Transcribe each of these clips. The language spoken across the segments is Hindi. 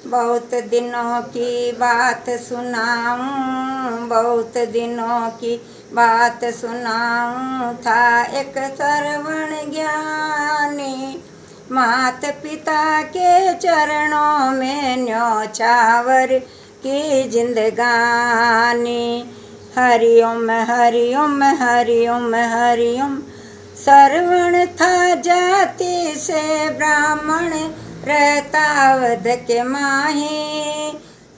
बहुत दिनों की बात सुनाऊं, बहुत दिनों की बात सुनाऊं। था एक श्रवण ज्ञानी, मात पिता के चरणों में न्योछावर की जिंदगानी। हरिओम हरिओम हरिओम हरिओम। श्रवण था जाति से ब्राह्मण, रहता अवध के माही।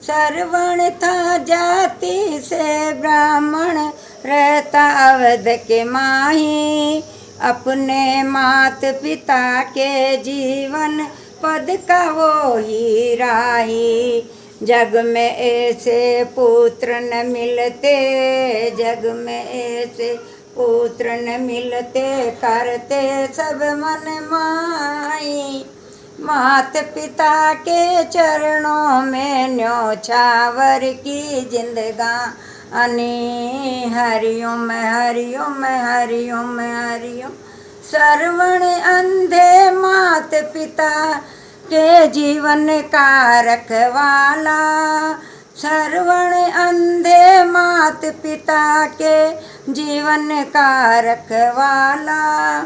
श्रवण था जाति से ब्राह्मण, रहता अवध के माही। अपने मात पिता के जीवन पद का वो ही राही। जग में ऐसे पुत्र न मिलते, जग में ऐसे पुत्र न मिलते, करते सब मन माई। मात पिता के चरणों में न्योछावर की जिंदगानी। हरिओम हरिओम हरिओम हरिओम। श्रवण अंधे मात पिता के जीवन का रखवाला। श्रवण अंधे मात पिता के जीवन का रखवाला।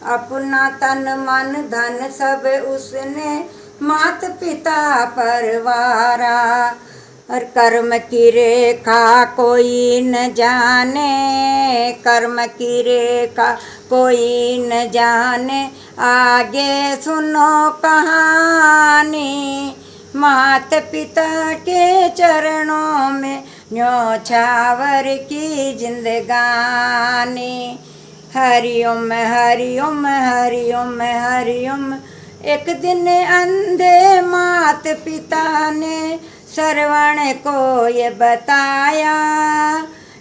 अपना तन मन धन सब उसने मात पिता पर वारा। और कर्म की रेखा कोई न जाने, कर्म की रेखा कोई न जाने। आगे सुनो कहानी, मात पिता के चरणों में न्योछावर की जिंदगानी। हरिओम हरिओम हरिओम हरिओम। एक दिन अंधे मात पिता ने श्रवण को ये बताया।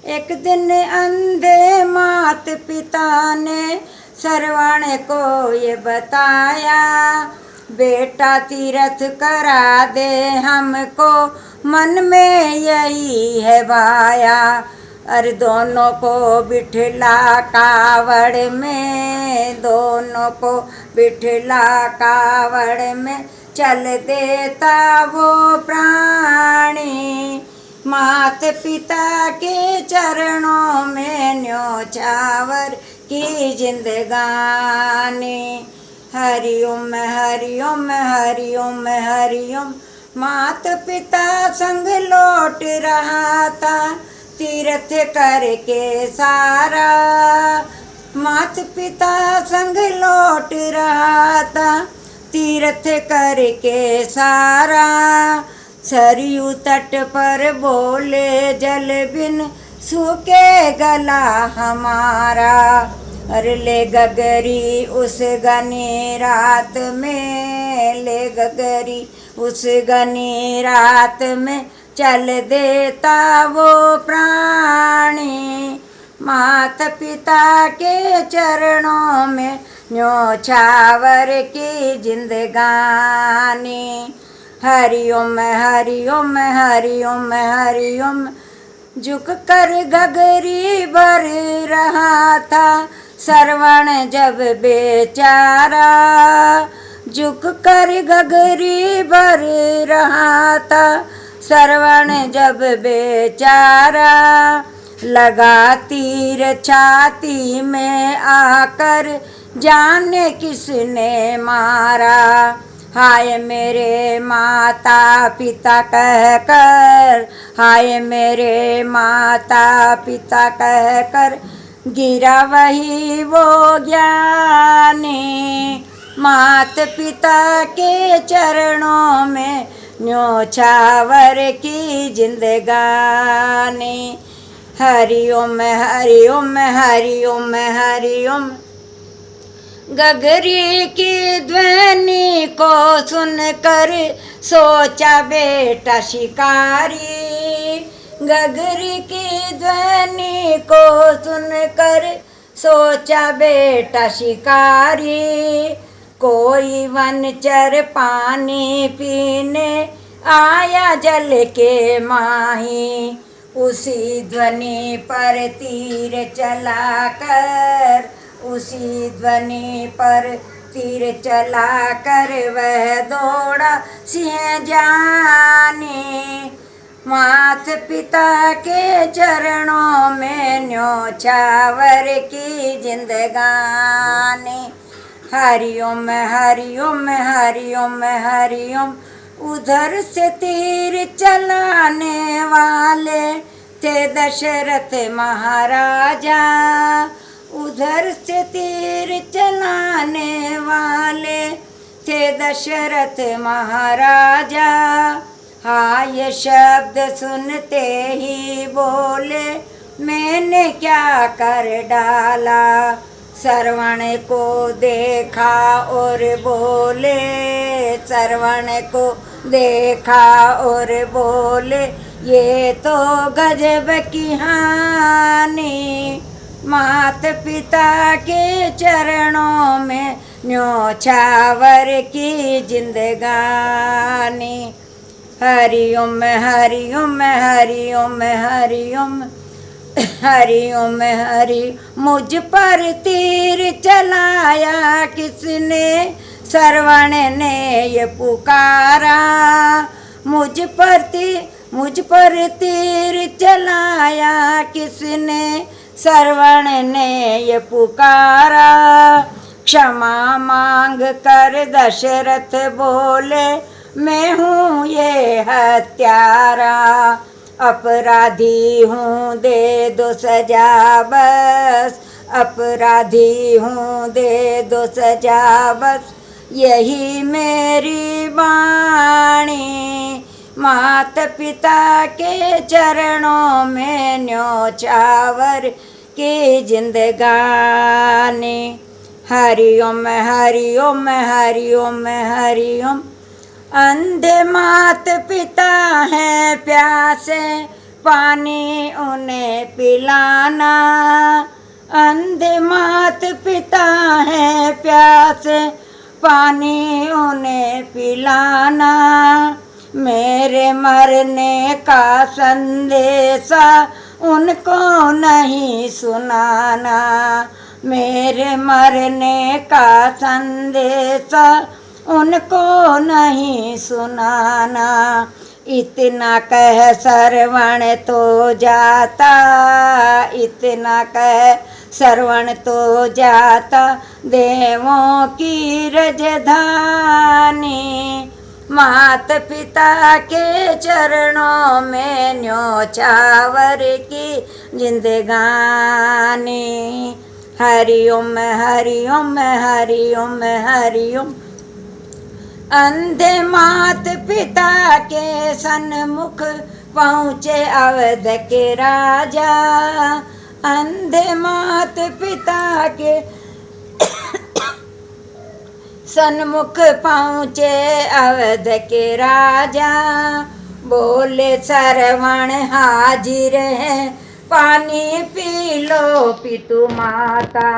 एक दिन अंधे मात पिता ने श्रवण को ये बताया। बेटा तीर्थ करा दे हमको, मन में यही है भाया। अरे दोनों को बिठला कावड़ में, दोनों को बिठला कावड़ में, चल देता वो प्राणी। मात पिता के चरणों में न्योछावर की जिंदगानी। हरिओम हरिओम हरिओम हरिओम। मात पिता संग लौट रहा था तीर्थ करके सारा। मात पिता संग लौट रहा था तीर्थ करके सारा। सरयू तट पर बोले जल बिन सूखे गला हमारा। अरे ले गगरी उस घनी रात में, ले गगरी उस घनी रात में, चल देता वो प्राणी। मात पिता के चरणों में न्योछावर की जिंदगानी। हरिओम हरिओम हरिओम हरिओम। झुक कर गगरी भर रहा था श्रवण जब बेचारा। झुक कर गगरी भर रहा था श्रवण जब बेचारा। लगा तीर छाती में आकर, जाने किसने मारा। हाय मेरे माता पिता कहकर, हाय मेरे माता पिता कहकर, गिरा वही वो ज्ञानी। मात पिता के चरणों में न्योछावर की जिंदगानी। हरिओम हरिओम हरिओम हरिओम। गगरी की ध्वनि को सुनकर सोचा बेटा शिकारी। गगरी की ध्वनि को सुनकर सोचा बेटा शिकारी। कोई वनचर पानी पीने आया जल के माही। उसी ध्वनि पर तीर चलाकर, उसी ध्वनि पर तीर चला कर वह दौड़ा सिंह जाने। मात पिता के चरणों में न्योछावर की जिंदगानी। हरिओम हरिओम हरिओम हरिओम। उधर से तीर चलाने वाले थे दशरथ महाराजा। उधर से तीर चलाने वाले थे दशरथ महाराजा। हाँ ये शब्द सुनते ही बोले मैंने क्या कर डाला। श्रवण को देखा और बोले, श्रवण को देखा और बोले ये तो गजब की हानि। मात पिता के चरणों में न्योछावर की जिंदगानी। हरिओम हरिओम हरिओम हरिओम हरिओम हरि। मुझ पर तीर चलाया किसने, श्रवण ने ये पुकारा। मुझ पर तीर चलाया किसने, श्रवण ने ये पुकारा। क्षमा मांग कर दशरथ बोले मैं हूँ ये हत्यारा। अपराधी हूँ दे दो सजा बस, अपराधी हूँ दे दो सजा बस, यही मेरी वाणी। मात पिता के चरणों में न्योछावर की जिंदगानी। हरिओम हरिओम हरिओम हरिओम। अंधे मात पिता हैं प्यासे, पानी उन्हें पिलाना। अंधे मात पिता हैं प्यासे, पानी उन्हें पिलाना। मेरे मरने का संदेशा उनको नहीं सुनाना। मेरे मरने का संदेशा उनको नहीं सुनाना। इतना कह श्रवण तो जाता, इतना कह श्रवण तो जाता देवों की राजधानी। मात पिता के चरणों में न्योछावर की जिंदगानी। हरिओम हरिओम हरिओम हरिओम। अंधे मात पिता के सन्मुख पहुँचे अवध के राजा। अंधे मात पिता के सन्मुख पहुँचे अवध के राजा। बोले श्रवण हाजिर है, पानी पी लो पितु माता।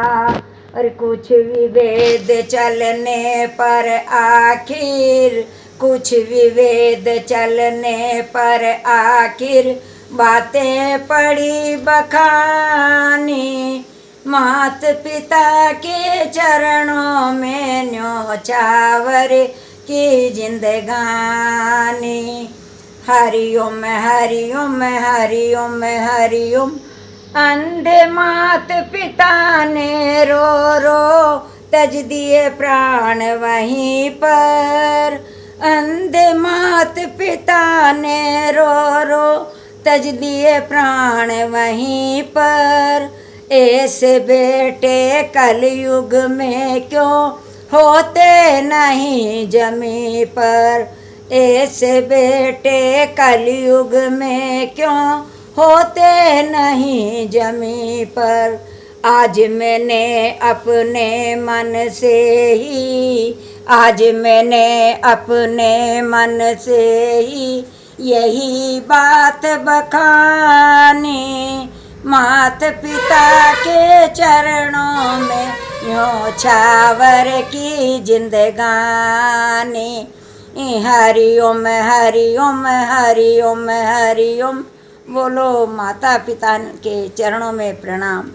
और कुछ विभेद चलने पर आखिर, कुछ विभेद चलने पर आखिर बातें पड़ी बखानी। मात पिता के चरणों में न्योछावर की जिंदगानी। हरिओम हरिओम हरिओम हरिओम। अंधे मात पिता ने रो रो तज दिए प्राण वहीं पर। अंधे मात पिता ने रो रो तज दिए प्राण वहीं पर। ऐसे बेटे कलयुग में क्यों होते नहीं जमी पर। ऐसे बेटे कलयुग में क्यों होते नहीं जमी पर। आज मैंने अपने मन से ही, आज मैंने अपने मन से ही यही बात बखानी। मात पिता के चरणों में न्योछावर की जिंदगानी। हरिओम हरिओम हरिओम हरिओम। बोलो माता पिता के चरणों में प्रणाम।